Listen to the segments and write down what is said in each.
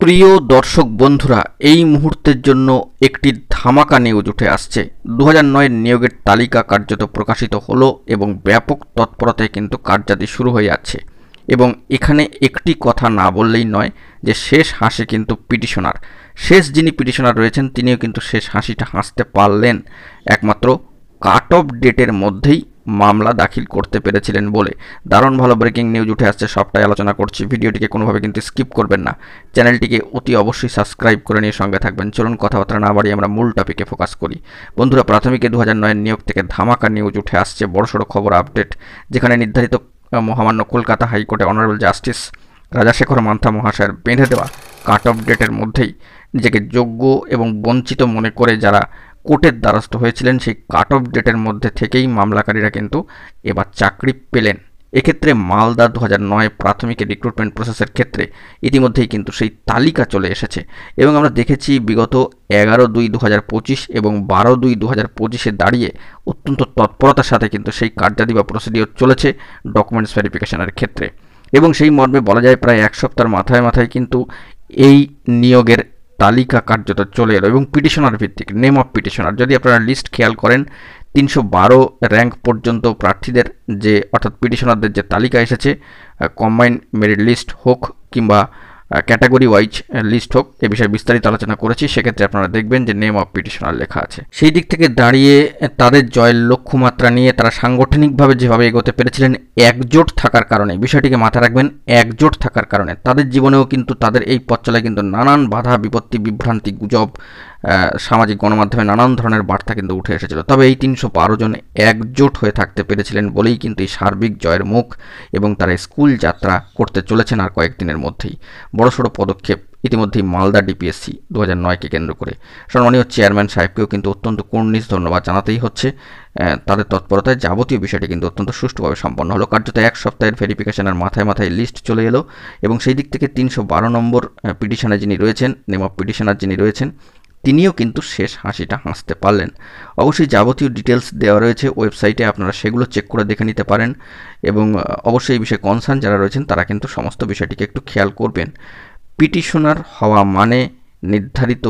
প্রিয় দর্শক বন্ধুরা, এই মুহূর্তের জন্য একটি ধামাকা নিউজ উঠে আসছে। 2009 নিয়োগের তালিকা কার্যত প্রকাশিত হলো এবং ব্যাপক তৎপরতায় কিন্তু কার্যাদি শুরু হয়ে যাচ্ছে। এবং এখানে একটি কথা না বললেই নয় যে শেষ হাসি কিন্তু পিটিশনার, যিনি পিটিশনার রয়েছেন তিনিও কিন্তু শেষ হাসিটা হাসতে পারলেন একমাত্র কাট অফ ডেটের মধ্যেই মামলা দাখিল করতে পেরেছিলেন বলে। দারুণ ভালো ব্রেকিং নিউজ উঠে আসছে, সবটাই আলোচনা করছি। ভিডিওটিকে কোনোভাবে কিন্তু স্কিপ করবেন না, চ্যানেলটিকে অতি অবশ্যই সাবস্ক্রাইব করে নিয়ে সঙ্গে থাকবেন। চলুন কথাবার্তা না বাড়িয়ে আমরা মূল টপিকে ফোকাস করি। বন্ধুরা, প্রাথমিকে 2009 নিয়োগ থেকে ধামাকা নিউজ উঠে আসছে, বড়সড় খবর আপডেট, যেখানে নির্ধারিত মহামান্য কলকাতা হাইকোর্টে অনারেবল জাস্টিস রাজাশেখর মান্থা মহাশয়ের বেঁধে দেওয়া কাট অফ ডেটের মধ্যেই নিজেকে যোগ্য এবং বঞ্চিত মনে করে যারা কোর্টের দ্বারস্থ হয়েছিলেন, সেই কাট অফ ডেটের মধ্যে থেকেই মামলাকারীরা কিন্তু এবার চাকরি পেলেন। এক্ষেত্রে মালদা 2009 প্রাথমিকের রিক্রুটমেন্ট প্রসেসের ক্ষেত্রে ইতিমধ্যেই কিন্তু সেই তালিকা চলে এসেছে এবং আমরা দেখেছি বিগত 11/2/2025 এবং 12/2/2025 দাঁড়িয়ে অত্যন্ত তৎপরতার সাথে কিন্তু সেই কার্যাদি বা প্রসিডিওর চলেছে ডকুমেন্টস ভেরিফিকেশনের ক্ষেত্রে। এবং সেই মর্মে বলা যায় প্রায় এক সপ্তাহের মাথায় কিন্তু এই নিয়োগের তালিকা কার্যত চলে এলো এবং পিটিশনার ভিত্তিক, নেম অফ পিটিশনার। যদি আপনারা লিস্ট খেয়াল করেন, 312 র্যাঙ্ক পর্যন্ত প্রার্থীদের যে অর্থাৎ পিটিশনারদের যে তালিকা এসেছে, কম্বাইন্ড মেরিট লিস্ট হোক কিংবা ক্যাটাগরি ওয়াইজ লিস্ট হোক, এ বিষয়ে বিস্তারিত আলোচনা করেছি। সেক্ষেত্রে আপনারা দেখবেন যে নেম অফ পিটিশনার লেখা আছে। সেই দিক থেকে দাঁড়িয়ে তাদের জয়ের লক্ষ্যমাত্রা নিয়ে তারা সাংগঠনিকভাবে যেভাবে এগোতে পেরেছিলেন, একজোট থাকার কারণে, বিষয়টিকে মাথায় রাখবেন, একজোট থাকার কারণে তাদের জীবনেও কিন্তু তাদের এই পথ চলায় কিন্তু নানান বাধা বিপত্তি, বিভ্রান্তি, গুজব, সামাজিক গণমাধ্যমে নানান ধরনের বার্তা কিন্তু উঠে এসেছিল। তবে এই 312 জন একজোট হয়ে থাকতে পেরেছিলেন বলেই কিন্তু এই সার্বিক জয়ের মুখ এবং তারা স্কুল যাত্রা করতে চলেছেন আর কয়েকদিনের মধ্যেই। বড়সড় পদক্ষেপ ইতিমধ্যেই মালদা ডিপিএসসি 2009কে কেন্দ্র করে। সম্মানীয় চেয়ারম্যান সাহেবকেও কিন্তু অত্যন্ত কুর্নিশ ধন্যবাদ জানাতেই হচ্ছে। তাদের তৎপরতায় যাবতীয় বিষয়টি কিন্তু অত্যন্ত সুষ্ঠুভাবে সম্পন্ন হলো। কার্যত এক সপ্তাহের ভেরিফিকেশনের মাথায় লিস্ট চলে এলো এবং সেই দিক থেকে 312 নম্বর পিটিশনে যিনি রয়েছেন, নেম অফ পিটিশনার যিনি রয়েছেন, তিনিও কিন্তু শেষ হাসিটা হাসতে পারলেন। অবশ্যই যাবতীয় ডিটেলস দেওয়া রয়েছে ওয়েবসাইটে, আপনারা সেগুলো চেক করে দেখে নিতে পারেন এবং অবশ্যই এই বিষয়ে কনসার্ন যারা রয়েছেন তারা কিন্তু সমস্ত বিষয়টিকে একটু খেয়াল করবেন। পিটিশনার হওয়া মানে নির্ধারিত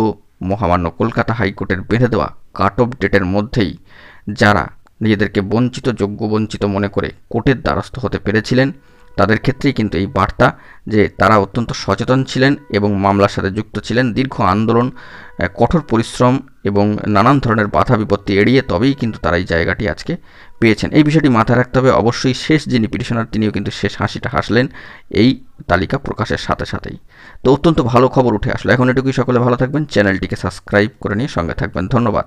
মহামান্য কলকাতা হাইকোর্টের বেঁধে দেওয়া কাট অফ ডেটের মধ্যেই যারা নিজেদেরকে বঞ্চিত, যোগ্য বঞ্চিত মনে করে কোর্টের দ্বারস্থ হতে পেরেছিলেন, তাদের ক্ষেত্রেই কিন্তু এই বার্তা যে তারা অত্যন্ত সচেতন ছিলেন এবং মামলার সাথে যুক্ত ছিলেন। দীর্ঘ আন্দোলন, কঠোর পরিশ্রম এবং নানান ধরনের বাধা বিপত্তি এড়িয়ে তবেই কিন্তু তারা এই জায়গাটি আজকে পেয়েছেন। এই বিষয়টি মাথায় রাখতে হবে। অবশ্যই শেষ যিনি পিটিশনার তিনিও কিন্তু শেষ হাসিটা হাসলেন এই তালিকা প্রকাশের সাথেই। তো অত্যন্ত ভালো খবর উঠে আসলো। এখন এটুকুই, সকলে ভালো থাকবেন, চ্যানেলটিকে সাবস্ক্রাইব করে নিয়ে সঙ্গে থাকবেন। ধন্যবাদ।